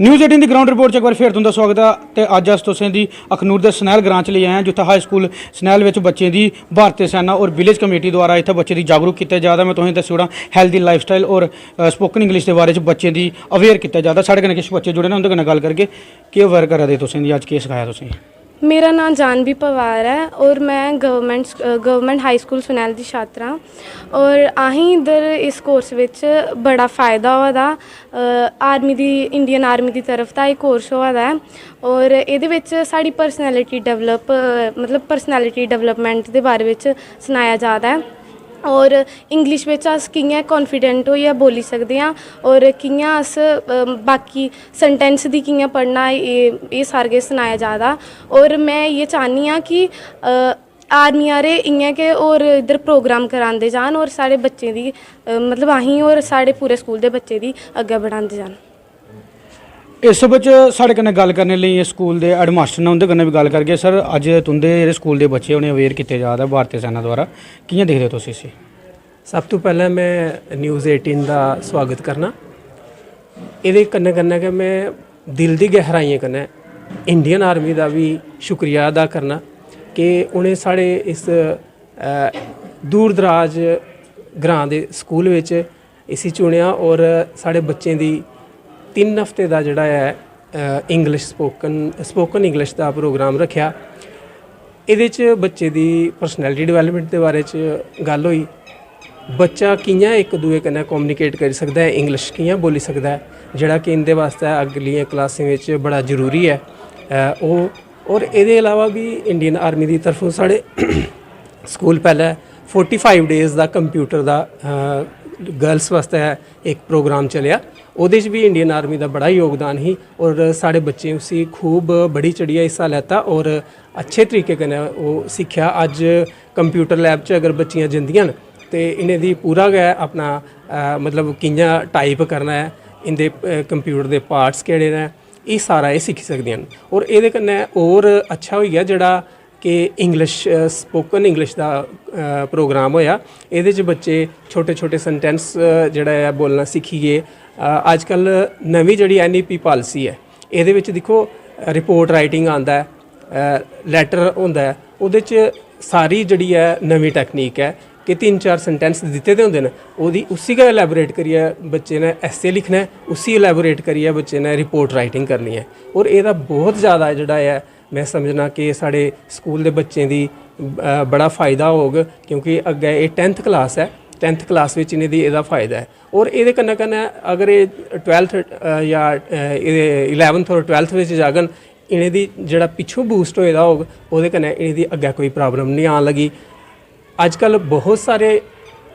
News 18 की ground report एक बार फिर तुंदा स्वागत है। तो अज अस तुसें दी अखनूर के सनैल ग्रां च ले आए हैं, जिथे हाई स्कूल सनैल में बच्चों की भारतीय सेना और विलेज कमेटी द्वारा इतने बच्चे की जागरूक किया जाता। मैं तुसें दस्सी ओड़ां हैल्दी लाइफ स्टाइल और स्पोकन इंग्लिश के बारे बच्चे की अवेयर किया जाता। साढ़े कन्नै किश बच्चे जुड़े ने, उंदे कन्नै गल करके केह् अवेयर करा दे तुसें दी, अज केह् सखाया तुसें? मेरा नाम जानवी पवार है और मैं गवर्नमेंट हाई स्कूल सुनैल की छात्रा और अहीं इधर इस कोर्स विच बड़ा फ़ायदा होआ दा। आर्मी दी इंडियन आर्मी की तरफ दा कोर्स होआ दा है और एहदे विच साड़ी पर्सनैलिटी पर्सनैलिटी डेवलपमेंट दे बारे विच सनाया जा रहा है और इंग्लिश में अस कि'यां कॉन्फिडेंट होइयै बोली सकते हैं और कि'यां अस बाकी सेंटेंस दी कि'यां पढ़ना, ये सारा किश सनाया जा रहा। और मैं ये चाहनी हाँ कि आर्मी आह्ले इ'यां के और इधर प्रोग्राम करांदे जान और साढ़े बच्चें दी अहीं और साढ़े पूरे स्कूल दे बच्चे दी अग्गें बढ़ांदे जान। इस बिच साढ़े कन्नै गल करने लिए स्कूल के हेडमास्टर ने, उंदे कन्नै भी गल करगे। सर, अज तुंदे जेह्ड़े स्कूल के बच्चे उन्हें अवेयर किया जा रहा भारतीय सेना द्वारा, कि'यां दिखदे तुस इसी? सब तो पहले मैं न्यूज़ 18 का स्वागत करना। ये कन्नै कन्नै कि मैं दिल की गहराइयों कन्नै इंडियन आर्मी का भी शुक्रिया अदा करना कि उन्हें साढ़े इस दूर दराज ग्रां के स्कूल विच इसी चुनिया और साढ़े बच्चों की 3 हफ्ते का जोड़ा है इंग्लिश स्पोकन इंग्लिश का प्रोग्राम रखा। ये बच्चे की परसनैलिटी डिवैलपमेंट के बारे गल हुई, बच्चा कि'यां एक दूए कन्नै कम्युनिकेट करी सकता है, इंग्लिश कि'यां बोली सकता है, जोड़ा कि इंदे वास्ते अगलियां क्लासें में बड़ा जरूरी है। और ये अलावा भी इंडियन आर्मी की तरफों साढ़े स्कूल पहले 45 डेज़ का कंप्यूटर का गर्ल्स वास्ते एक प्रोग्राम चलिया, उहदे च भी इंडियन आर्मी का बड़ा योगदान ही और साढ़े बच्चे उसी खूब बड़ी चढ़िया हिस्सा लैता और अच्छे तरीके कन्नै वो सीखा। अज कंप्यूटर लैब च अगर बच्चियां जंदियां न तो इन्हें दी पूरा गै अपना मतलब कि'यां टाइप करना है, इंदे कंप्यूटर के पार्ट्स केड़े ने, ये सारा ये सीखी सकदियां न। और ये कन्नै होर अच्छा होई गया जेह्ड़ा कि इंग्लिश स्पोकन इंग्लिश का प्रोग्राम होया। ये बच्चे छोटे छोटे सेंटेंस जोड़ा है बोलना सीखी गए। अजकल नवी जी NEP पॉलिसी है, ये दिखो रिपोर्ट राइटिंग आंदा है, लैटर होंदा है, उहदे च सारी जी है नवी टैक्नीक है कि 3-4 सेंटेंस दिते दे होंदे न, उसी का एलैबोरेट करिए बच्चे ने ऐसे लिखना है, उसी एलैबोरेट करिए बच्चे ने रिपोर्ट राइटिंग करनी है। और यदा बहुत ज़्यादा जोड़ा है मैं समझना कि साढ़े स्कूल के बच्चों की बड़ा फ़ायदा होग, क्योंकि अग्गे ये 10th क्लास है, 10th क्लास में इन्हें एदा फ़ायदा है। और ये कन्नै कन्नै अगर ये 12th या 11th और 12th में जागन, इन्हें दी जेड़ा पिछों बूस्ट होएदा होग उहदे कन्नै इन्हें दी अग्गे कोई प्रॉब्लम नहीं आन लगी। अजकल बहुत सारे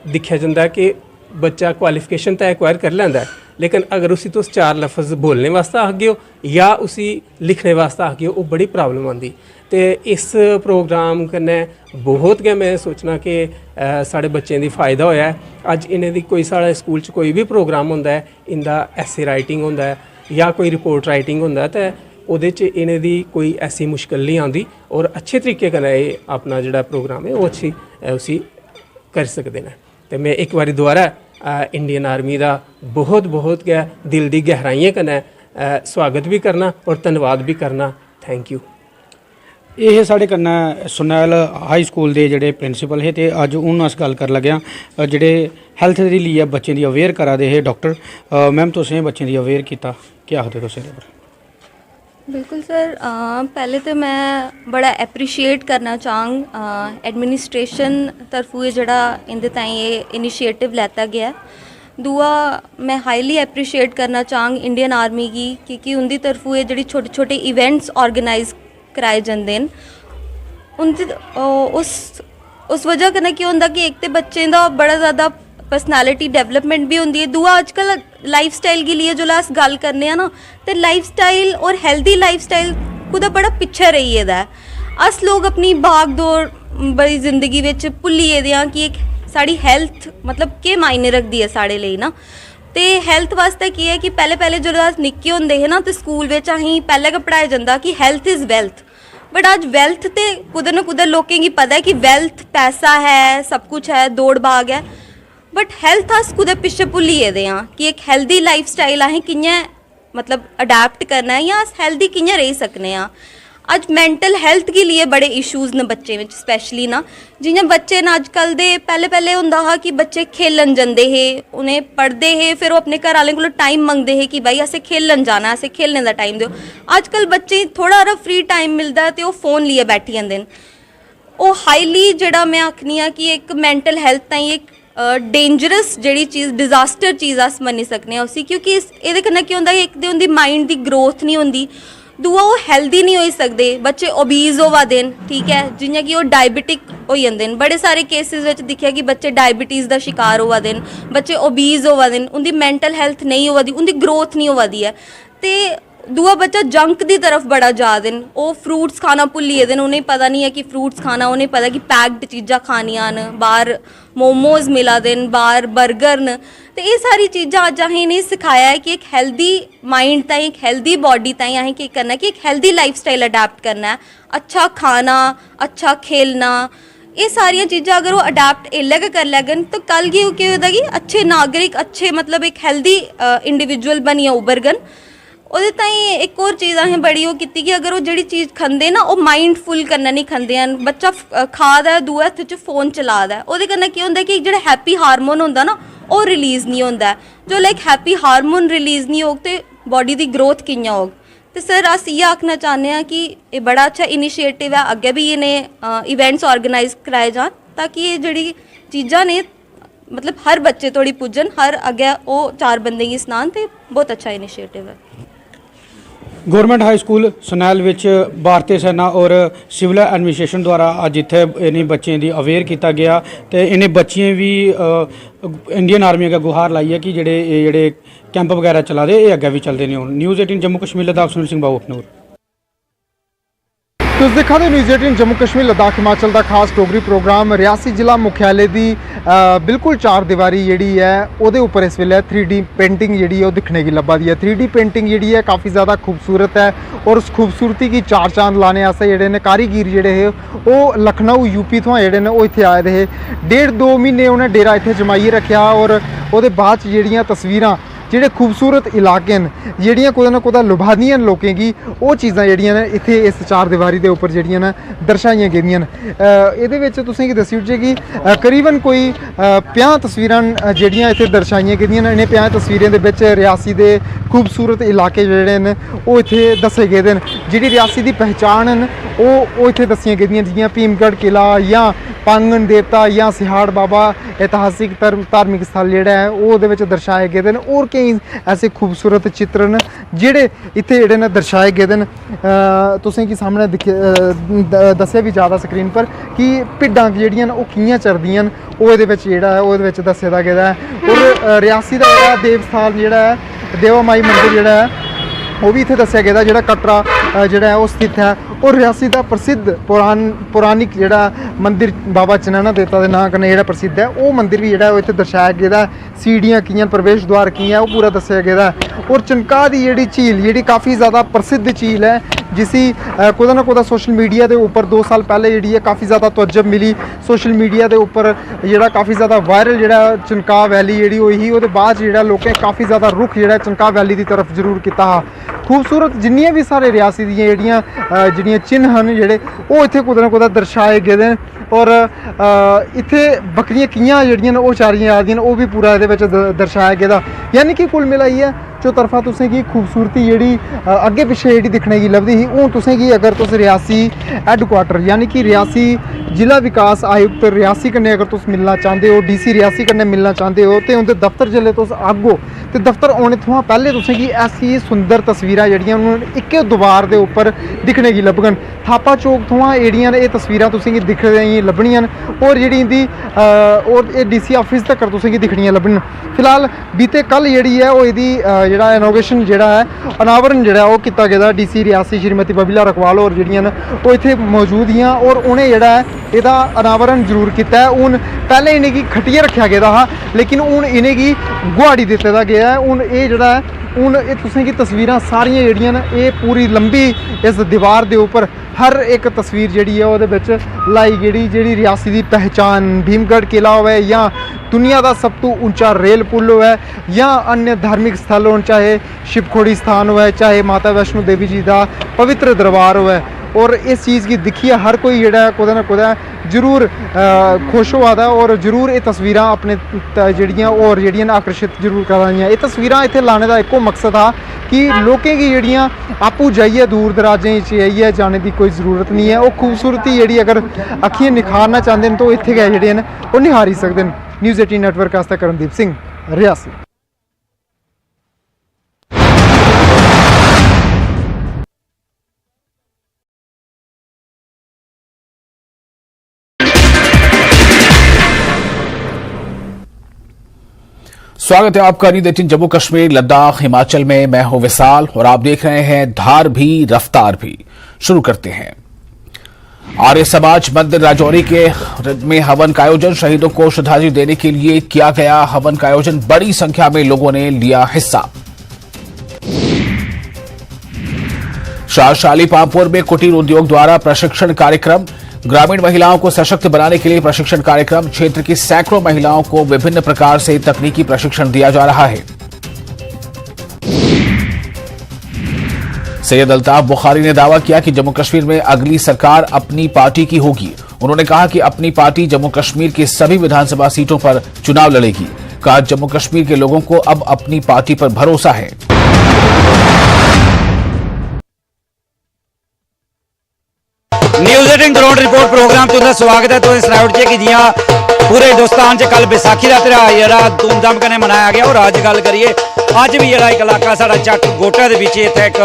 दिखा जाता है कि बच्चा क्वालिफिकेशन तो एक्वायर कर लैंदा है, लेकिन अगर उसी तुस 4 लफ्ज़ बोलने वास्ते आखगे हो या उसी लिखने वास्ते आखगे हो, वो बड़ी प्रॉब्लम आती। तो इस प्रोग्राम कन्नै बहुत गै मैं सोचना कि साढ़े बच्चों की फ़ायदा होया है। अज इन्हें दी कोई साढ़े स्कूल च कोई भी प्रोग्राम होंदा है, इंदा ऐसे राइटिंग होंदा है या कोई रिपोर्ट राइटिंग होंदा है, तो उहदे च इन्हें दी कोई ऐसी मुश्किल नहीं आती और अच्छे तरीके कन्नै अपना जोड़ा प्रोग्राम है वो अच्छी उसी कर सकते हैं। तो मैं एक बार दोबारा इंडियन आर्मी का बहुत बहुत गै दिल की गहराइयों कन्नै स्वागत भी करना और धन्यवाद भी करना। Thank you. ये साढ़े कन्नै सुनैल हाई स्कूल के जोड़े प्रिंसीपल है, तो अज हूँ अस गल कर लगे जोड़े हैल्थ के लिए बच्चों की अवेयर करा दे है। डॉक्टर मैम, तुसें बच्चों की अवेयर किया, क्या आखदे तुस? बिल्कुल सर, पहले तो मैं बड़ा एप्रीशिएट करना चाहंग एडमिनिस्ट्रेशन तरफों ये जड़ा इंदे ताईं ये इनिशिएटिव लैता गया। दूआ मैं हाईली एप्रीशिएट करना चाहंग इंडियन आर्मी की, क्योंकि उनकी तरफों ये जड़ी छोटे छोटे इवेंट्स ऑर्गेनाइज कराए जाते हैं। उनकी उस वजह कन्नै केह् होंदा कि एक तो बच्चें दा बड़ा ज़्यादा पर्सनैलिटी डेवलपमेंट भी होंदी है। दूआ अजकल लाइफ स्टाइल के लिए जो अस गल करने हैं ना, तो लाइफ स्टाइल और हेल्दी लाइफ स्टाइल कुदै बड़ा पिछे रही गेदा है। अस लोग अपनी भाग दौड़ बड़ी जिंदगी में भुल्ली गेदे आं कि एक साड़ी हैल्थ मतलब केह् मायने रखती है साढ़े लिए ना। तो हैल्थ वास्ते की है कि पहले जो अस निक्के होंदे हे ना, तो स्कूल में अहीं पहले गै पढ़ाया जंदा कि हैल्थ इज़ वैल्थ। बट अज वैल्थ तो कुदै ना कुदै लोकें गी पता है कि वैल्थ पैसा है, सब कुछ है, दौड़ भाग है, बट हैल्थ अस कुदै पिच्छे भुल्ली गेदे आं कि एक हैल्दी लाइफ स्टाइल असें कि'यां मतलब अडैप्ट करना है या हेल्दी कि'यां रेही सकने आं। अज मैंटल हैल्थ के लिए बड़े इशूज़ न बच्चे में स्पैशली ना, जियां बच्चे न अजकल दे पैह्ले होंदा हा कि बच्चे खेलन जंदे हे, उ'नें पढ़दे हे, फिर ओह् अपने घर आह्लें कोला टाइम मंगदे हे कि भाई असें खेलन जाना, असें खेलने दा टाइम दिओ। अजकल बच्चे थोड़ा हारा फ्री टाइम मिलदा है ते ओह् फोन लेइयै बैठी जंदे न। ओह् हाईली जेह्ड़ा मैं आखनी आं कि एक मैंटल हैल्थ ताईं एक डेंजरस जेह्ड़ी चीज़, डिजास्टर चीज़ अस मन्नी सकने आं उसी, क्योंकि एह्दे कन्नै केह् होंदा कि इक ते उं'दी माइंड दी ग्रोथ नहीं होंदी, दूआ ओह् हैल्दी नहीं होई सकदे, बच्चे ओबीज़ होवा दे न, ठीक है, जियां कि ओह् डायबिटिक होई जंदे न। बड़े सारे केसेस बिच दिक्खेआ कि बच्चे डायबिटीज़ दा शिकार होवा दे न, बच्चे ओबीज़ होवा दे न, उं'दी मैंटल हैल्थ नहीं होवा दी, उं'दी ग्रोथ नहीं होवा दी ऐ। ते दूआ बच्चा जंक दी तरफ बड़ा जा दे न, ओह् फ्रूट्स खाना भुल्ली गेदे न, उ'नेंगी पता नहीं है कि फ्रूट्स खाना, उ'नेंगी पता कि पैक्ड चीज़ां खानियां न, बाहर मोमोज मिला दे न, बाहर बर्गर न। ते एह् सारी चीज़ां अज्ज असें इ'नेंगी सिखाया है कि एक हैल्दी माइंड ताईं, एक हैल्दी बॉडी ताईं असें केह् करना है कि एक हैल्दी लाइफ स्टाइल अडैप्ट करना है, अच्छा खाना, अच्छा खेलना, ये सारियां चीज़ां अगर वो अडैप्ट एल्लै गै करी लैङन तो कल गी केह् होदा कि अच्छे नागरिक, अच्छे मतलब एक हैल्दी इंडिविजुअल बनियै उभरगन। ओह्दे ताईं एक होर चीज़ असें बड़ी ओह् कीती कि अगर ओह् जेह्ड़ी चीज़ खंदे ना, ओह् माइंडफुल कन्नै नहीं खंदे हैन। बच्चा खा दा ऐ, दूए हत्थ च फोन चला दा ऐ, ओह्दे कन्नै केह् होंदा कि जेह्ड़ा हैप्पी हार्मोन होंदा ना, ओह् रिलीज़ नहीं होंदा ऐ। जो लाइक हैप्पी हार्मोन रिलीज़ नहीं होग ते बॉडी दी ग्रोथ कि'यां होग। ते सर अस इ'यै आखना चाहते हैं कि एह् बड़ा अच्छा इनिशिएटिव है, अग्गें भी इ'नें इवेंट्स ऑर्गेनाइज कराए जान ताकि एह् जेह्ड़ी चीज़ां ने मतलब हर बच्चे तोड़ी पुज्जन, हर अग्गें ओह् चार बंदें गी सनान, ते बहुत अच्छा इनिशिएटिव है। गौरमेंट हाई स्कूल सनैल विच भारतीय सेना और सिविल एडमिनिस्ट्रेशन द्वारा अज इत्थे इन्हीं बच्चों की अवेयर किया गया, तो इन्हें बच्चें भी इंडियन आर्मी अगर गुहार लाई है कि जेड़े कैंप वगैरह चला दे ये अग्गे भी चलते नहीं। न्यूज़ 18 जम्मू कश्मीर लद्दाख सुनील सिंह बाबू अखनूर। तुस दिक्खा दे न्यूज़ 18 जम्मू कश्मीर लद्दाख हिमाचल का खास डोगरी प्रोग्राम। रियासी जिला मुख्यालय की बिल्कुल चार दीवारी जी है वो उपर इस वेले 3D पेंटिंग जी है दिखने की लब्भा दी है। 3D पेंटिंग जी है काफ़ी ज़्यादा खूबसूरत है और उस खूबसूरती की चार चांद लाने जोड़े ने कारीगर जोड़े है वो लखनऊ यूपी तो जोड़े ने इतने आए थे। 1.5-2 महीने उन्हें डेरा इतने जमाइए रखा और वो बाद जड़ियाँ तस्वीरां जेडे खूबसूरत इलाके न जड़ियाँ कुदै ना कुदै लुभा दियां लोगों की वो चीज़ां जड़ियां ने इत्थे इस चार दीवारी के उपर जड़ियां न दर्शाइयां गेदियां न। इहदे विच तुसें दस्सी ओड़चे कि करीबन कोई 50 तस्वीरां जड़ियां इत्थे दर्शाइयां गेदियां न। इन्हें 50 तस्वीरें दे विच रियासी दे खूबसूरत इलाके जेहड़े न वो इत्थे दस्से गेदे न। जिहड़ी रियासी दी पहचान न वो इत्थे दस्सियां गेदियां जियां भीमगढ़ किला या पांगन देवता या सिहाड़ बाबा इतिहासिक धार्मिक स्थल जोड़ा है वो दर्शाए गेदे न। और कई ऐसे खूबसूरत चित्र न जेड़े इत्थे जेड़े न दर्शाए गेदे न। तुसें कि सामने दस्सेआ भी ज़्यादा स्क्रीन पर कि भिड्डां जेहड़ियां न वो कि'यां चरदियां न वो इहदे विच जेहड़ा है ओहदे विच दस्से दा गेदा है। और रियासी दा जेहड़ा देव स्थान जेहड़ा है देवा माई मंदिर जेहड़ा है वो भी इत्थे दस्सेआ गेदा जेहड़ा कटरा जेहड़ा है वो स्थित है। और रियासी का प्रसिद्ध पुरानिक जेहड़ा मंदिर बाबा चनैना देवता के नाम कन्नै जेहड़ा प्रसिद्ध है वो मंदिर भी जेहड़ा इत्थे दर्शाया गेदा है। सीढ़ियाँ कि'यां प्रवेश द्वार कि'यां वो पूरा दस्सेआ गेदा है। और चनका दी जेहड़ी झील जेहड़ी काफ़ी ज़्यादा प्रसिद्ध झील है जिसी कुदै ना कुदै सोशल मीडिया के उपर 2 साल पहले जी है काफ़ी ज़्यादा तवज्जो मिली। सोशल मीडिया के उपर जोड़ा काफ़ी ज़्यादा वायरल जोड़ा चनका वैली जी हुई ही वो बाद जोड़ा लोगों काफ़ी ज़्यादा रुख जोड़ा चनका वैली की तरफ जरूर किया। खूबसूरत जिन्नियां भी सारे रियासी दियां जेहड़ियां चिन्ह हैं जोड़े वो इत्थे कुदै ना कुदै दर्शाए गेदे न। और इत्थे बकरियां कि'यां जेहड़ियां न वो चारियां जा दियां न वो भी पूरा इहदे विच दर्शाया गेदा। यानी कि कुल मिलाइयै चौतरफा तुसें गी खूबसूरती जेहड़ी अग्गे पिछे जेहड़ी दिखने की लभदी ही हूँ तुसें गी अगर तुस रियासी हैडक्वार्टर यानी कि रियासी जिला विकास आयुक्त रियासी कन्नै अगर तुस मिलना चाहते हो DC रियासी कन्नै मिलना चाहते हो तो उनके दफ्तर जिसले तुस आगो तो दफ्तर आने थमां पैहले तुसें गी ऐसी सुंदर तस्वीरां जेहड़ियां इक्कै दीवार के उपर दिखने की लभगन। थापा चौक थमां जेहड़ियां एह् तस्वीरां तुसें गी दिखने लभनियां न और जेहड़ी इंदी और DC ऑफिस तक तुसें गी दिखनियां लभन। फिलहाल बीते कल जेहड़ी है वो इहदी जेहड़ा इनोवेशन जेहड़ा है अनावरण जेहड़ा वो किया गया DC रियासी श्रीमती बबीला रकवाल और जेहड़ियां न वो इत्थे मौजूद हियां और उन्हें जेहड़ा है इहदा अनावरण जरूर किया है। हुण पहले इन्हें गी खट्टियै रक्खेआ गेदा हा लेकिन हून इन्हें गी गुहाड़ी दित्ते दा गया है। हून ये जेह्ड़ा है हून ये तुसें गी तस्वीरां सारियां जेह्ड़ियां न ये पूरी लंबी इस दीवार दे उप्पर हर एक तस्वीर जेह्ड़ी है ओह्दे बिच लाई गेदी जेह्ड़ी रियासी दी पहचान भीमगढ़ किला होवे या दुनिया का सब तो ऊंचा रेल पुल होवे या अन्य धार्मिक स्थल होन चाहे शिवखोड़ी स्थान होवे चाहे माता वैष्णो देवी जी का पवित्र दरबार होवे और इस चीज़ की दिक्खिए हर कोई जेह्ड़ा कुदै ना कुदै जरूर खुश होआ दा और जरूर ये तस्वीरां अपने जेह्ड़ियां होर जेह्ड़ियां आकर्षित जरूर करा दियां। ये तस्वीरां इत्थै लाने का इक्को मकसद हा कि लोकें गी जेह्ड़ियां आपूं जाइयै दूर दराजें च जाइयै जाने की कोई ज़रूरत नहीं है। वो खूबसूरती जेह्ड़ी अगर अक्खियां निखारना चाहते हैं तो इत्थै गै जेह्ड़े न ओह् निहारी सकदे न। न्यूज़ 18 नेटवर्क आस्तै करणदीप सिंह, रियासी। स्वागत है आपका न्यूज़ 18 जम्मू कश्मीर लद्दाख हिमाचल में। मैं हूं विशाल और आप देख रहे हैं धार भी रफ्तार भी। शुरू करते हैं। आर्य समाज मंदिर राजौरी के में हवन का आयोजन, शहीदों को श्रद्धांजलि देने के लिए किया गया हवन का आयोजन। बड़ी संख्या में लोगों ने लिया हिस्सा। शाहशाली पामपुर में कुटीर उद्योग द्वारा प्रशिक्षण कार्यक्रम, ग्रामीण महिलाओं को सशक्त बनाने के लिए प्रशिक्षण कार्यक्रम। क्षेत्र की सैकड़ों महिलाओं को विभिन्न प्रकार से तकनीकी प्रशिक्षण दिया जा रहा है। सैयद अल्ताफ बुखारी ने दावा किया कि जम्मू कश्मीर में अगली सरकार अपनी पार्टी की होगी। उन्होंने कहा कि अपनी पार्टी जम्मू कश्मीर की सभी विधानसभा सीटों पर चुनाव लड़ेगी। कहा जम्मू कश्मीर के लोगों को अब अपनी पार्टी पर भरोसा है। न्यूज़ 18 ग्राउंड रिपोर्ट प्रोग्राम तुंदा स्वागत है। तुसें सनाई ओड़चै कि जियां पूरे हिंदुस्तान च कल बैसाखी का त्यौहार जेह्ड़ा धूमधाम कन्नै मनाया गया और अज्ज गल करिए अज्ज भी जेह्ड़ा एक इलाका साढ़ा चक गोटा दे बिच इत्थै एक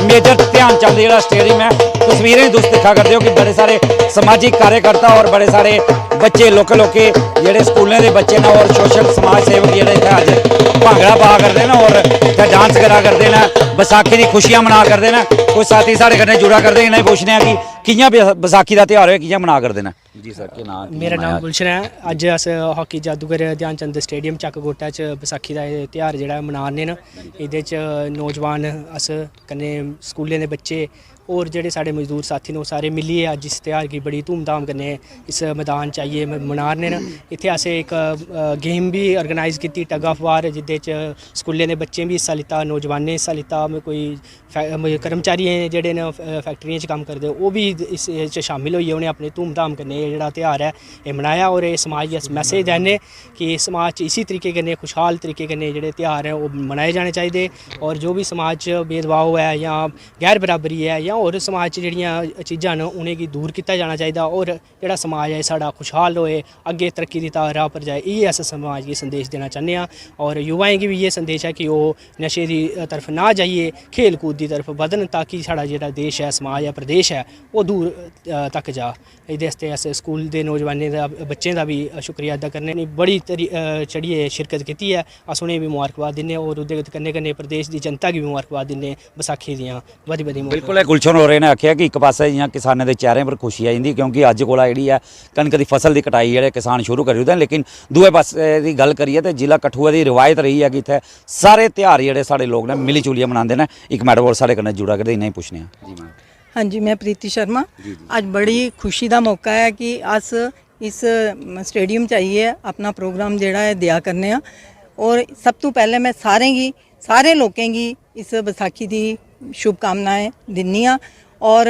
मेजर ध्यानचंद जेह्ड़ा स्टेडियम है, तस्वीरें तुस दिक्खा करदे हो कि बड़े सारे समाजिक कार्यकर्ता और बड़े सारे बच्चे लोके जेह्ड़े स्कूलें दे बच्चे न और सोशल समाज सेवक जेह्ड़े इत्थै अज्ज भांगड़ा पा करदे न और इत्थै डांस करा करदे न, बैसाखी दी खुशियां मना करदे न। कुछ साथी साढ़े कन्नै जुड़ा करदे इ'नें पुच्छने आं कि कि'यां बैसाखी दा त्यौहार होया, कि'यां मना करदे न? जी सर, केह् नाम? मेरा नाम गुलशन है। अज्ज अस हॉकी जादूगर ध्यानचंद स्टेडियम चक गोटा च बैसाखी का त्यौहार जेह्ड़ा मनाने न। एह्दे च नौजवान अस कन्नै स्कूलें दे बच्चे और जेह्ड़े साढ़े मजदूर साथी न ओह् सारे मिलियै अज्ज इस त्यौहार गी बड़ी धूमधाम कन्नै इस मैदान च आइयै मनाने न। इत्थै असें एक गेम भी ऑर्गेनाइज कीती टग ऑफ वार, जिह्दे च स्कूलें दे बच्चें भी हिस्सा लित्ता, नौजवानें हिस्सा लित्ता, कोई कर्मचारी जेह्ड़े न फैक्ट्रियें च कम्म करदे ओह् भी इस च शामिल होइयै उ'नें अपने धूमधाम कन्नै जेह्ड़ा त्यौहार है एह् मनाया। और एह् समाज गी अस मैसेज देने कि समाज च इसी तरीके कन्नै खुशहाल तरीके कन्नै जेह्ड़े त्यौहार हैं ओह् मनाए जाने चाहिदे और जो भी समाज च भेदभाव है या गैर बराबरी है या होर समाज च जेह्ड़ियां चीज़ां न उ'नेंगी दूर कीता जाना चाहिदा और जेह्ड़ा समाज है साढ़ा खुशहाल होए, अग्गे तरक्की दी राह पर जाए। इ'यै अस समाज गी संदेश देना चाह्न्ने आं और युवाएं गी भी इ'यै संदेश है कि ओह् नशे दी तरफ ना जाइए खेल कूद की तरफ बधन, ताकि साढ़ा जेह्ड़ा देश है, समाज है, प्रदेश है ओह् दूर तक जा। एह्दे आस्तै अस स्कूल दे नौजवानें दा बच्चें दा भी शुक्रिया अदा करने, बड़ी चढ़ियै शिरकत कीती है। अस उ'नें भी मुबारकबाद दिन्ने और ओह्दे कन्नै कन्नै प्रदेश दी जनता गी भी मुबारकबाद दिन्ने बैसाखी दियां बड़ी बड़ी। बिल्कुल गुलशन होरें ने आखेआ कि एक पासे जियां किसानें दे चेहरे पर खुशी आई जंदी क्योंकि अज्ज कोला जेह्ड़ी है कनक दी फसल दी कटाई जेह्ड़े किसान शुरू करी ओड़दे न। लेकिन दूए पासे दी गल करिए तो जिला कठुआ दी रिवायत रही है कि इत्थै सारे त्यौहार जेह्ड़े साढ़े लोग ने मिली जुलियै मनांदे न। एक मैडम होर साढ़े कन्नै जुड़ा करदे, इ'नें गी पुच्छने आं। जी मैम। हाँ जी, मैं प्रीति शर्मा। अज बड़ी खुशी का मौका है कि अस इस स्टेडियम च आइए अपना प्रोग्राम जेड़ा है दिया करने आ। और सब तो पहले मैं सारे लोकें गी इस बैसाखी की शुभकामनाएं दिन्नी आं। और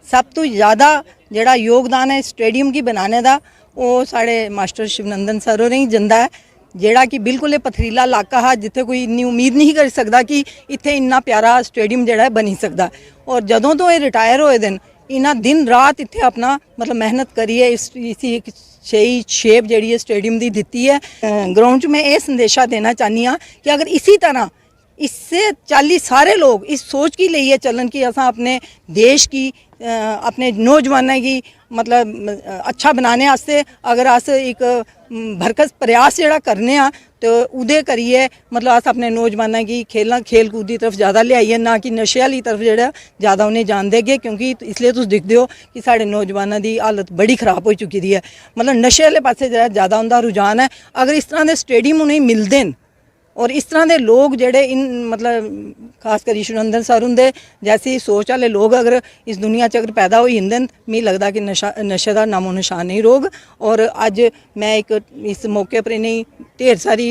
सब तो ज़्यादा जेड़ा योगदान है स्टेडियम की बनाने का वो साढ़े मास्टर शिवनंदन सर होरें ही जंदा है, जेड़ा कि बिल्कुल ये पथरीला इलाका हा जिथे कोई इन्नी उम्मीद नहीं कर सकता कि इत्थे इन्ना प्यारा स्टेडियम जेड़ा है बनी सकता। और जदों तो ये रिटायर होए दिन इन्हां दिन रात इत्थे अपना मतलब मेहनत करिए इसी एक सही शेप जेड़ी है स्टेडियम की दिती है। ग्राउंड में ये संदेशा देना चाहनी हाँ कि अगर इसी तरह इससे 40 सारे लोग इस सोच की लिए चलन कि असा अपने देश की अपने नौजवानों की मतलब अच्छा बनाने वास्ते अगर अस एक भरकस प्रयास जेह्ड़ा करने आ तो उदे करिए मतलब अस अपने नौजवानों की खेल कूद की तरफ ज़्यादा लियाइए ना कि नशे आह्ली तरफ जेह्ड़ा ज़्यादा उन्हें जान देगे क्योंकि इसलिए तुस दिखदे हो कि साढ़े नौजवानों की हालत बड़ी खराब हो चुकी दी है मतलब नशे आह्ले पासे जेह्ड़ा ज़्यादा उनका रुझान है अगर इस तरह के स्टेडियम उन्हें मिलते हैं और इस तरह के लोग जेड़े इन मतलब खासकर ईश्वरनंदन सर हुंदे जैसी सोच वाले लोग अगर इस दुनिया च अगर पैदा हो जंदे न मिगी लगदा कि नशे का नामो निशान नहीं रोग और अज मैं एक इस मौके पर इन्हें ढेर सारी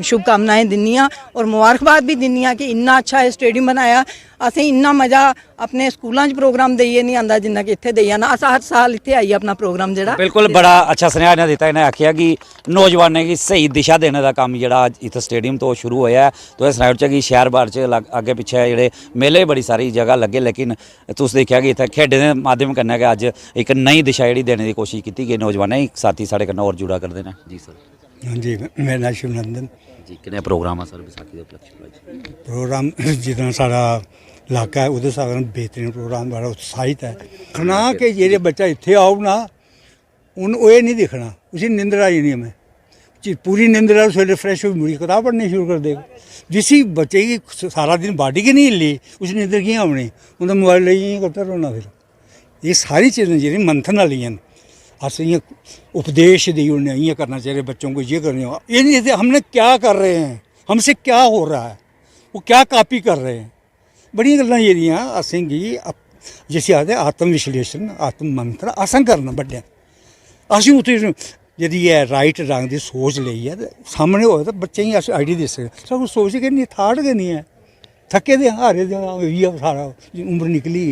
शुभकामनाएं दिन्नी आं और मुबारकबाद भी दिन्नी आं कि इन्ना अच्छा स्टेडियम बनाया असें इन्ना मज़ा अपने स्कूलों च प्रोग्राम देइए नहीं आंदा जिन्ना कि इत्थे देई आना अस हर साल इत्थे आइए अपना प्रोग्राम जेह्ड़ा बिल्कुल बड़ा अच्छा सनेहा इन्हें दिता इन्हें आखिया कि नौजवानों की सही दिशा देने का काम जेह्ड़ा इत्थे स्टेडियम तो शुरू होया है तो इस सनाया कि शहर भर च अगे पिछे जेह्ड़े मेले बड़ी सारी जगह लगे लेकिन तुस देखिया कि इत्थे खेड्डें दे माध्यम कन्नै गै अज्ज एक नई दिशा जेह्ड़ी देने की कोशिश की गई नौजवानें साथी साढ़े कन्नै होर जुड़ा करदे ने जी सर हाँ जी मेरा नाम शिवनंदन जी किन्ने प्रोग्राम है सर बैसाखी के उपलक्ष्य प्रोग्राम जितना सारा इलाका है उधर सारा बेहतरीन प्रोग्राम बड़ा उत्साहित है दिखना कि जेह्ड़े बच्चा इत्थे आओ ना उन ओह् नहीं दिखना उसी निंदर आई जानी हमें पूरी निंदर उस वेले फ्रैश होई मुड़ी किताब पढ़नी शुरू कर देगा जिसी बच्चे की सारा दिन बाडी गै नहीं हिल्ली उसी निंदर कि'यां औनी उं'दा मोबाइल लेइयै करता रौह्ना फिर ये सारी चीज़ां जेह्ड़ियां मंथन आह्लियां न अस इ'यां उपदेश देई ओड़ने इ'यां करना चाहिए बच्चों को ये करने ये नहीं देते हमने क्या कर रहे हैं हमसे क्या हो रहा है वो क्या कॉपी कर रहे हैं बड़ियां गल्लां जेह्ड़ियां असेंगी जिसी आखदे आत्म विश्लेषण आत्म मंथन असें करना बड्डे असें उत्थे यदि है राइट रंग की सोच लेइयै ते सामने होए तो बच्चें गी अस आइडिया दस्सी सकदे साढ़े सोच गै नहीं थाट गै नहीं है थक्के दे हारे दे इ'यै सारा उम्र निकली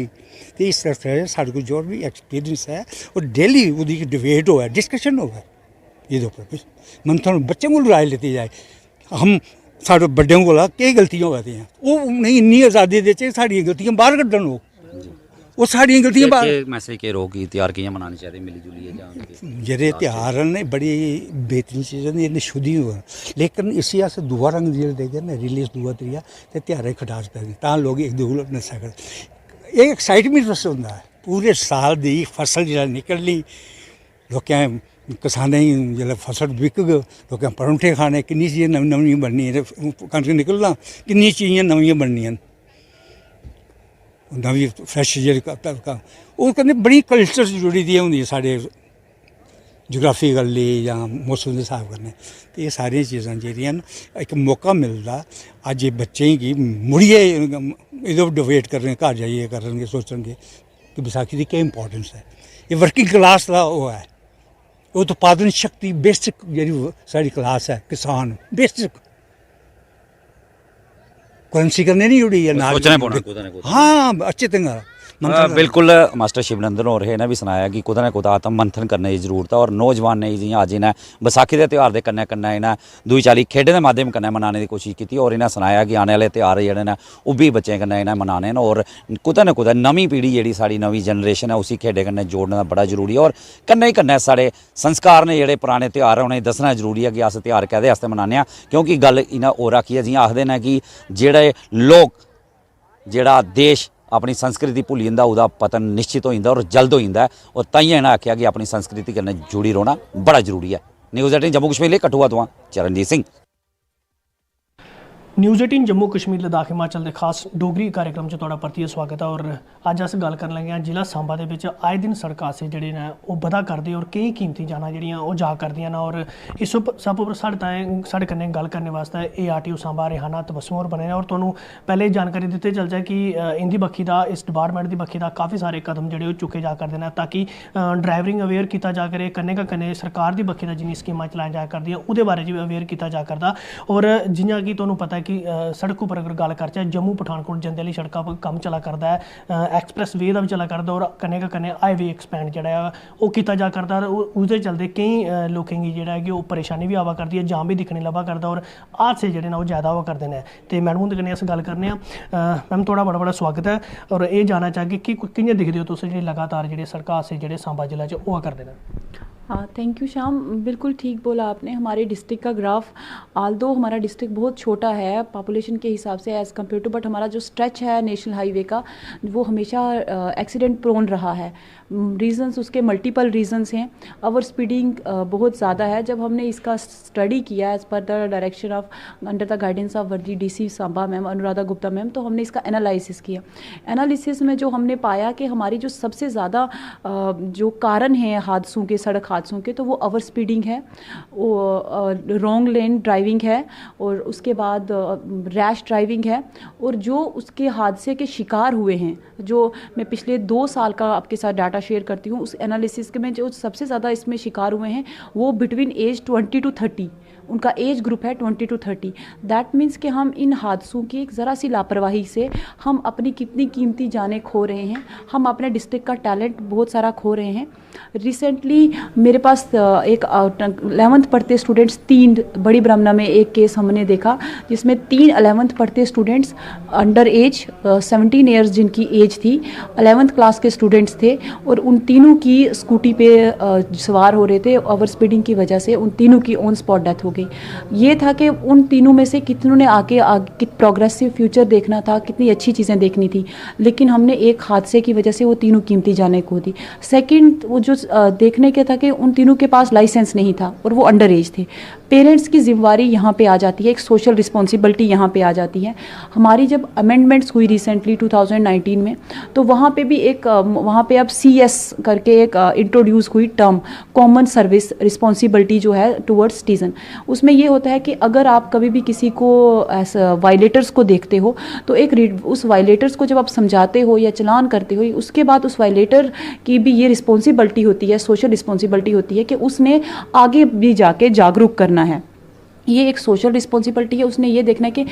तो इस तरह साढ़े को जो भी एक्सपीरियंस है और डेली उसकी डिबेट होए डिस्कशन होए एह्दे उप्पर मंथन बच्चें को राय लेती जाए हम साढ़े बड्डें कोला केह् गलतियां होआ दियां ओह् उ'नेंगी इन्नी आज़ादी देचै साढ़ियां गलतियां बाहर कड्ढन ओह् साढ़ियां गलतियां बाहर मैसेज के रोग की त्यार कि'यां मनाने चाहिए मिली जुलियै जेह्ड़े त्यौहार न बड़ी बेहतरीन चीज़ां न इन्नी शुद्ध होन लेकिन इसी अस दूआ रंग जेल्लै देगे ना रिलीज दूआ त्रीया ते त्यौहारें खटास पैंदी तां लोग इक दूए कोला नशा करदे एह् एक्साइटमेंट बस होंदा है पूरे साल दी फसल जेल्लै निकलनी लोकें किसानें गी जेल्लै फसल बिकग लोकें परौंठे खाने किन्नी चीज़ां नमीं नमियां बननियां कनक निकलना किन्नी चीज़ां नमियां बननियां नमीं फ्रैश जेह्ड़ी ओह् कन्नै बड़ी कल्चर जुड़ी दी होंदी साढ़े जोग्राफिकली जां मौसम दे स्हाब कन्नै ते एह् सारियां चीज़ां जेह्ड़ियां न इक मौका मिलदा अज्ज बच्चें गी मुड़ियै एह्दे पर डिबेट करन घर जाइयै करनगे सोचनगे कि बैसाखी दी केह् इंपार्टेंस है एह् वर्किंग क्लास दा ओह् है उत्पादन शक्ति बेसिक जेह्ड़ी साढ़ी क्लास है किसान बेसिक करेंसी कन्नै नहीं जुड़ी है सोचना पौना कुदै ना कुदै हाँ अच्छे ढंगा बिल्कुल मास्टर शिवनंदन होर इन्हें भी सनाया कि कुदै ना कुदै आत्म मंथन करने की जरूरत है और नौजवानें गी जियां अज्ज इन्हें बैसाखी के त्यौहार के कन्नै कन्नै इन्हें दूई चाली खेड्डें दे माध्यम कन्नै मनाने की कोशिश की और इन्हें सनाया कि आने वाले त्यौहार जेह्ड़े न ओह् बी बच्चें कन्नै इन्हें मनाने न और कुदै ना कुदै नमीं पीढ़ी जेह्ड़ी साढ़ी नमीं जनरेशन है उसी खेड्डें कन्नै जोड़ने दा बड़ा जरूरी है और कन्नै कन्नै साढ़े संस्कार ने जेह्ड़े पराने त्यौहार उनेंगी दस्सना जरूरी है कि अस त्यौहार कैह्दे आस्तै मनाने क्योंकि गल इन्हें होर आखी है जियां आखदे न कि जेह्ड़े लोग जेह्ड़ा देश अपनी संस्कृति भुल्ली जंदा ओह्दा पतन निश्चित हो जाता और जल्द हो जाता है और ताइयें इन्हें आख्या कि अपनी संस्कृति कन्नै जुड़ी रौह्ना बड़ा जरूरी है। न्यूज़ 18 जम्मू कश्मीर लेई कठुआ तो चरणजीत सिंह। न्यूज़ 18 जम्मू कश्मीर लद्दाख हिमाचल के खास डोगरी कार्यक्रम च तुहाड़ा परतियै स्वागत है और अज अस गल करन लगे जिला सांबा दे विच आए दिन सड़क हादसे जिहड़े ने ओह् बधा करदे और केई कीमती जानां जिहड़ियां ओह् जा करदियां न और इस सब उप्पर साढ़े कन्नै गल करने वास्ते ARTO सांबा रेहाना तबस्सुम होर बने ने और तुहानूं पैह्ले जानकारी दित्ती चल जाए कि इंदी बक्खी दा इस डिपार्टमेंट दी बक्खी दा काफ़ी सारे कदम जिहड़े ओह् चुके जा करदे न ताकि ड्राइवरिंग अवेयर कीता जा करे कन्नै गै कन्नै सरकार दी बक्खी दा जिन्नी स्कीमां चलाई जा करदियां ओह्दे बारे च बी अवेयर कीता जा करदा और जियां कि तुहानूं पता है कि सड़क उप्पर अगर गल करचै जम्मू पठानकोट जंदे आह्ली सड़का पर कम्म चला करदा है एक्सप्रैस वे दा भी चला करदा और कन्नै गै कन्नै हाईवे एक्सपैंड जेह्ड़ा है ओह् कीता जा करदा उसदे चलदे केईं लोकें गी जेह्ड़ा है कि ओह् परेशानी भी आवा करदी है जाम भी दिक्खने लब्भा करदा और हादसे जेह्ड़े न ओह् ज़्यादा होआ करदे न ते मैडम हुंदे कन्नै अस गल्ल करने आं। मैम थुआढ़ा बड़ा बड़ा स्वागत है और एह् जानना चाहगे कि कि'यां दिखदे हो तुस जेह्ड़े लगातार जेह्ड़े सड़क हादसे जेह्ड़े सांबा जिले च होआ करदे न। हाँ, थैंक यू श्याम, बिल्कुल ठीक बोला आपने। हमारे डिस्ट्रिक्ट का ग्राफ, आल्दो हमारा डिस्ट्रिक्ट बहुत छोटा है पॉपुलेशन के हिसाब से एज़ कम्पेयर टू, बट हमारा जो स्ट्रेच है नेशनल हाईवे का वो हमेशा एक्सीडेंट प्रोन रहा है। रीज़न्स उसके मल्टीपल रीज़न्स हैं। ओवर स्पीडिंग बहुत ज़्यादा है। जब हमने इसका स्टडी किया as per the direction of under the guidance of worthy DC Samba ma'am, Anuradha Gupta ma'am, तो हमने इसका एनालिसिस किया। एनालिसिस में जो हमने पाया कि हमारी जो सबसे ज़्यादा जो कारण हैं हादसों के, सड़क हादसों के, तो वो ओवर स्पीडिंग है, वो रॉन्ग लेन ड्राइविंग है, और उसके बाद रैश ड्राइविंग है। और जो उसके हादसे के शिकार हुए हैं, जो मैं पिछले 2 साल का आपके साथ डाटा शेयर करती हूँ, उस एनालिसिस के में जो सबसे ज़्यादा इसमें शिकार हुए हैं वो बिटवीन एज 20 to 30, उनका एज ग्रुप है 20 to 30। दैट मीन्स कि हम इन हादसों की एक ज़रा सी लापरवाही से हम अपनी कितनी कीमती जानें खो रहे हैं, हम अपने डिस्ट्रिक्ट का टैलेंट बहुत सारा खो रहे हैं। रिसेंटली मेरे पास एक 11th पढ़ते स्टूडेंट्स, 3 बड़ी ब्रह्मना में एक केस हमने देखा जिसमें 3 11th पढ़ते स्टूडेंट्स अंडर एज 17 ईयर्स जिनकी एज थी, 11th क्लास के स्टूडेंट्स थे, और उन तीनों की स्कूटी पे सवार हो रहे थे। ओवर स्पीडिंग की वजह से उन तीनों की ऑन स्पॉट डेथ हो गई। ये था कि उन तीनों में से कितनों ने आगे प्रोग्रेसिव फ्यूचर देखना था, कितनी अच्छी चीज़ें देखनी थी, लेकिन हमने एक हादसे की वजह से वो तीनों कीमती जानें खो दी। सेकंड, वो जो देखने के था कि उन तीनों के पास लाइसेंस नहीं था और वो अंडर एज थे। पेरेंट्स की जिम्मेवारी यहाँ पे आ जाती है, एक सोशल रिस्पॉन्सिबिलिटी यहाँ पे आ जाती है। हमारी जब अमेंडमेंट्स हुई रिसेंटली 2019 में, तो वहाँ पे भी एक वहाँ पे अब CS करके एक इंट्रोड्यूस हुई टर्म, कॉमन सर्विस रिस्पॉन्सिबिलिटी जो है टुवर्ड्स सिटीजन। उसमें ये होता है कि अगर आप कभी भी किसी को ऐसा वायलेटर्स को देखते हो, तो एक उस वायलेटर्स को जब आप समझाते हो या चलान करते हो, उसके बाद उस वायलेटर की भी ये रिस्पॉन्सिबिलिटी होती है, सोशल रिस्पॉन्सिबिलिटी होती है कि उसने आगे भी जाके जागरूक करना है। ये एक सोशल रिस्पॉन्सिबिलिटी है। उसने ये देखना है कि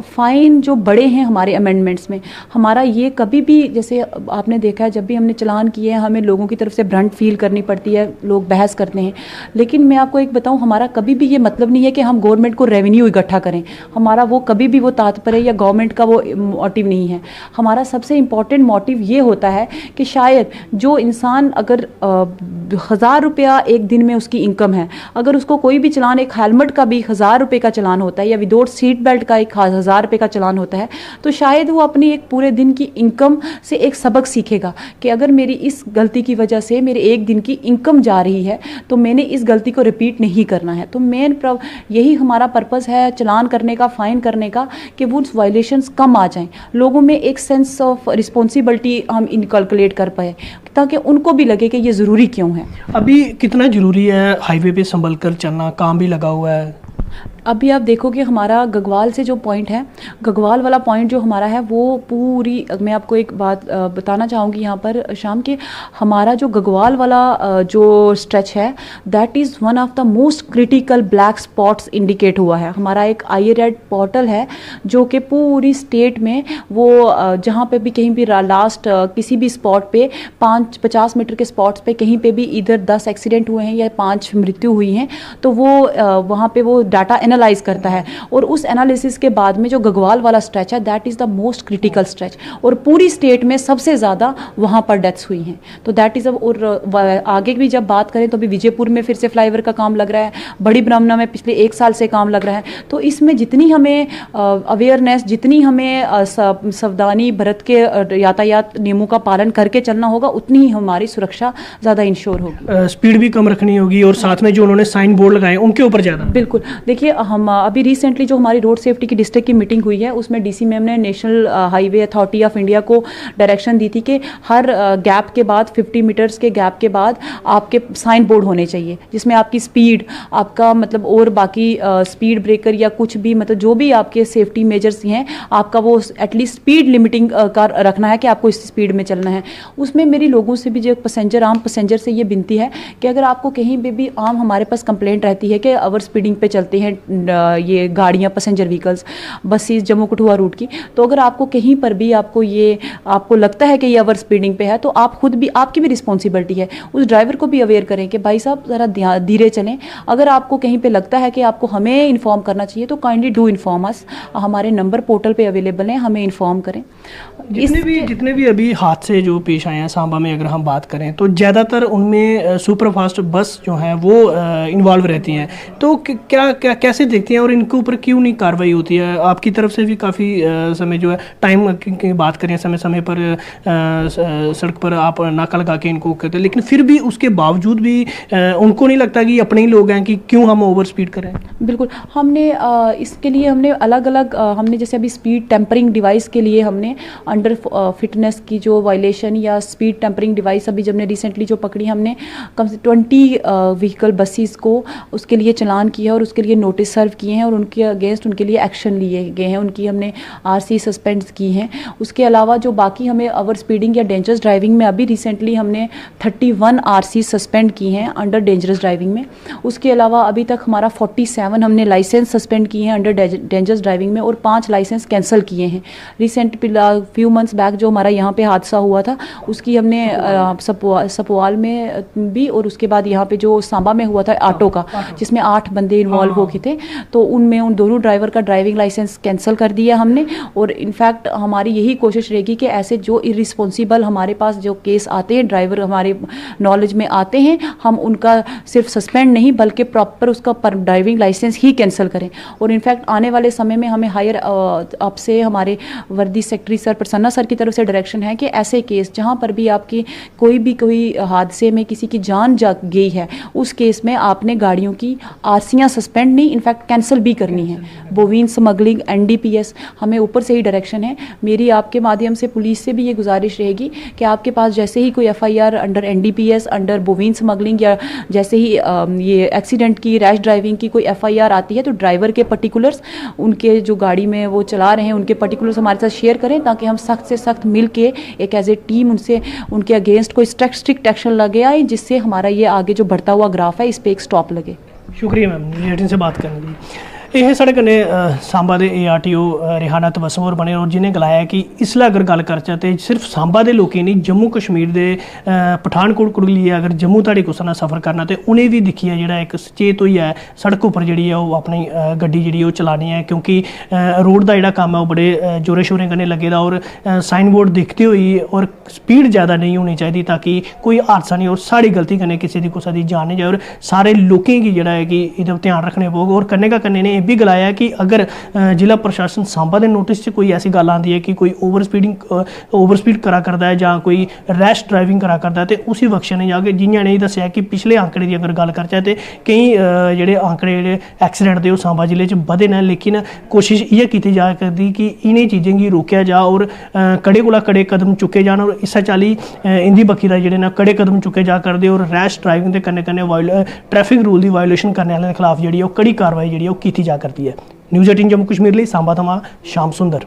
फ़ाइन जो बड़े हैं हमारे अमेंडमेंट्स में, हमारा ये कभी भी, जैसे आपने देखा है जब भी हमने चलान किए हैं हमें लोगों की तरफ से भ्रंट फील करनी पड़ती है, लोग बहस करते हैं, लेकिन मैं आपको एक बताऊं, हमारा कभी भी ये मतलब नहीं है कि हम गवर्नमेंट को रेवेन्यू इकट्ठा करें। हमारा वो कभी भी वो तात्पर्य या गवर्नमेंट का वो मोटिव नहीं है। हमारा सबसे इम्पॉर्टेंट मोटिव ये होता है कि शायद जो इंसान अगर 1000 रुपया एक दिन में उसकी इनकम है, अगर उसको कोई भी चलान, एक हेलमेट का भी 1000 रुपये का चलान होता है या विदाउट सीट बेल्ट का 1000 रुपये का चलान होता है, तो शायद वो अपनी एक पूरे दिन की इनकम से एक सबक सीखेगा कि अगर मेरी इस गलती की वजह से मेरे एक दिन की इनकम जा रही है तो मैंने इस गलती को रिपीट नहीं करना है। तो मेन यही हमारा पर्पज़ है चलान करने का, फ़ाइन करने का, कि वो वायलेशंस कम आ जाएं, लोगों में एक सेंस ऑफ रिस्पॉन्सिबिलिटी हम इनकलकुलेट कर पाए, ताकि उनको भी लगे कि ये ज़रूरी क्यों है। अभी कितना ज़रूरी है हाईवे पे संभल कर चलना, काम भी लगा हुआ है। अभी आप देखोगे हमारा गगवाल से जो पॉइंट है, गगवाल वाला पॉइंट जो हमारा है वो पूरी, मैं आपको एक बात बताना चाहूँगी यहाँ पर शाम के, हमारा जो गगवाल वाला जो स्ट्रेच है that is one of the most critical black spots indicate हुआ है। हमारा एक IRAD पोर्टल है जो कि पूरी स्टेट में वो जहाँ पे भी कहीं भी लास्ट किसी भी स्पॉट पे 50 मीटर के स्पॉट्स पे कहीं पे भी इधर 10 एक्सीडेंट हुए हैं या 5 मृत्यु हुई हैं, तो वो वहाँ पे वो डाटा एनालाइज करता है, और उस एनालिसिस के बाद में जो गगवाल वाला स्ट्रेच है that is the most critical stretch, और पूरी स्टेट में सबसे ज़्यादा वहाँ पर डेथ्स हुई हैं। तो दैट इज़, और आगे भी जब बात करें तो अभी विजयपुर में फिर से फ्लाईओवर का काम लग रहा है, बड़ी ब्रह्मना में पिछले 1 साल से काम लग रहा है। तो इसमें जितनी हमें अवेयरनेस, जितनी हमें सावधानी बरत के यातायात नियमों का पालन करके चलना होगा, उतनी ही हमारी सुरक्षा ज़्यादा इंश्योर होगी। स्पीड भी कम रखनी होगी, और साथ में जो उन्होंने साइन बोर्ड लगाए उनके ऊपर ज़्यादा। बिल्कुल, देखिए हम अभी रिसेंटली जो हमारी रोड सेफ्टी की डिस्ट्रिक्ट की मीटिंग हुई है उसमें DC मैम ने national highway authority of India को डायरेक्शन दी थी कि हर गैप के बाद 50 मीटर्स के गैप के बाद आपके साइन बोर्ड होने चाहिए, जिसमें आपकी स्पीड, आपका मतलब और बाकी स्पीड ब्रेकर या कुछ भी, मतलब जो भी आपके सेफ्टी मेजर्स हैं, आपका वो एटलीस्ट स्पीड लिमिटिंग का रखना है कि आपको इस स्पीड में चलना है। उसमें मेरी लोगों से भी, जो पैसेंजर, आम पैसेंजर से ये विनती है कि अगर आपको कहीं पे भी आम हमारे पास कंप्लेंट रहती है कि ओवर स्पीडिंग पे चलते हैं ये गाड़ियाँ, passenger vehicles, buses Jammu Kathua route की, तो अगर आपको कहीं पर भी आपको लगता है कि ये ओवर स्पीडिंग पे है, तो आप खुद भी, आपकी भी रिस्पॉन्सिबिलिटी है उस ड्राइवर को भी अवेयर करें कि भाई साहब ज़रा धीरे चलें। अगर आपको कहीं पे लगता है कि आपको हमें इन्फॉर्म करना चाहिए तो काइंडली डू इन्फॉर्म अस। हमारे नंबर पोर्टल पे अवेलेबल हैं, हमें इन्फॉर्म करें। जितने भी अभी हादसे जो पेश आए हैं सांबा में, अगर हम बात करें तो ज़्यादातर उनमें सुपरफास्ट बस जो हैं वो इन्वॉल्व रहती हैं, तो क्या कैसे देखते हैं और इनके ऊपर क्यों नहीं कार्रवाई होती है? आपकी तरफ से भी काफ़ी समय जो है टाइम की बात करें, समय समय पर सड़क पर आप नाका लगा के इनको करते हैं, लेकिन फिर भी उसके बावजूद भी उनको नहीं लगता कि अपने ही लोग हैं कि क्यों हम ओवर स्पीड करें? बिल्कुल, हमने इसके लिए हमने अलग अलग हमने जैसे अभी स्पीड टेम्परिंग डिवाइस के लिए हमने अंडर फिटनेस की जो वायलेशन या स्पीड टेम्परिंग डिवाइस अभी जब ने रिसेंटली जो पकड़ी, हमने कम से 20 व्हीकल बसेस को उसके लिए चलान किया और उसके लिए नोटिस सर्व किए हैं और उनके अगेंस्ट उनके लिए एक्शन लिए गए हैं, उनकी हमने आरसी सस्पेंड की हैं। उसके अलावा जो बाकी हमें ओवर स्पीडिंग या डेंजरस ड्राइविंग में अभी रिसेंटली हमने 31 आरसी सस्पेंड की हैं अंडर डेंजरस ड्राइविंग में। उसके अलावा अभी तक हमारा 47 हमने लाइसेंस सस्पेंड किए हैं अंडर डेंजरस ड्राइविंग में और 5 लाइसेंस कैंसिल किए हैं। रिसेंट फ्यू मंथ्स बैक जो हमारा यहाँ पे हादसा हुआ था उसकी हमने सपवाल में भी और उसके बाद यहाँ पे जो सांबा में हुआ था ऑटो का, जिसमें 8 बंदे इन्वॉल्व हो गए थे, तो उनमें उन दोनों ड्राइवर का ड्राइविंग लाइसेंस कैंसिल कर दिया हमने। और इनफैक्ट हमारी यही कोशिश रहेगी कि ऐसे जो इरिस्पॉन्सिबल हमारे पास जो केस आते हैं, ड्राइवर हमारे नॉलेज में आते हैं, हम उनका सिर्फ सस्पेंड नहीं बल्कि प्रॉपर उसका ड्राइविंग लाइसेंस ही कैंसिल करें। और इनफैक्ट आने वाले समय में हमें हायर अप से हमारे वर्दी सेक्रेटरी सर, प्रसन्ना सर की तरफ से डायरेक्शन है कि ऐसे केस जहाँ पर भी आपकी कोई हादसे में किसी की जान जा गई है, उस केस में आपने गाड़ियों की आरसीयाँ सस्पेंड नहीं, इनफैक्ट कैंसिल भी करनी है। बोवीन स्मगलिंग, एनडीपीएस, हमें ऊपर से ही डायरेक्शन है। मेरी आपके माध्यम से पुलिस से भी ये गुजारिश रहेगी कि आपके पास जैसे ही कोई FIR under NDPS, under बोवीन smuggling या जैसे ही ये एक्सीडेंट की, रैश ड्राइविंग की कोई एफआईआर आती है, तो ड्राइवर के पर्टिकुलर्स, उनके जो गाड़ी में वो चला रहे हैं उनके पर्टिकुलर्स हमारे साथ शेयर करें, ताकि हम सख्त से सख्त मिल के एक एज ए टीम उनके अगेंस्ट कोई स्ट्रिक्ट एक्शन लगे आए, जिससे हमारा ये आगे जो बढ़ता हुआ ग्राफ है इस पे एक स्टॉप लगे। शुक्रिया मैम रिलेटिव से बात करने लिए। ਇਹ ਸਾਡੇ कन्नै सांबा के ARTO रिहाना तबस्सुम होर बने और जिन्हें गलाया कि इसलै अगर गल करचै तो सिर्फ सांबा के लोग नहीं, जम्मू कश्मीर के पठानकोट को लिए अगर जम्मू तक कुसै ने सफ़र करना तो उन्हें भी दिक्खियै जेह्ड़ा एक सचेत होइयै सड़क उपर जी अपनी गड्डी जी चलानी है, क्योंकि रोड का जोड़ा कम्म है वो बड़े जोरें शोरें कन्नै लगे दा और साइन बोर्ड दिखते हुए और स्पीड ज़्यादा नहीं होनी चाहिए ताकि कोई हादसा नहीं और साड़ी गलती कन्नै किसी की कुसै की जान नहीं जाए। और सारे लोगों की जोड़ा है कि इहदा ध्यान रखने पौग। और कन्नै ने भी गलाया कि अगर जिला प्रशासन सांबा के नोटिस से कोई ऐसी गल आती है कि कोई ओवर स्पीड करा करता है या कोई रैश ड्राइविंग करा करता है तो उसी बख्शे नहीं जाके। जिन्होंने नहीं दस्सिया कि पिछले आंकड़े की अगर गल करचै तो कई जेह्ड़े आंकड़े जेह्ड़े एक्सीडेंट के सांबा जिले च बधे न, लेकिन कोशिश ये की जा करती कि इन्हें चीज़ों की रोकया जा और कड़े कोला कड़े कदम चुके जान और इस चाली इंदी बक्खी दा जेह्ड़े न कड़े कदम चुके जा करदे और रैश ड्राइविंग के कन्नै ट्रैफिक रूल की वायोलेशन करने वाले के खिलाफ जी कड़ी कार्रवाई जी की जा करती है। न्यूज़ 18 जम्मू कश्मीर लिए सांबा थमां श्याम सुंदर।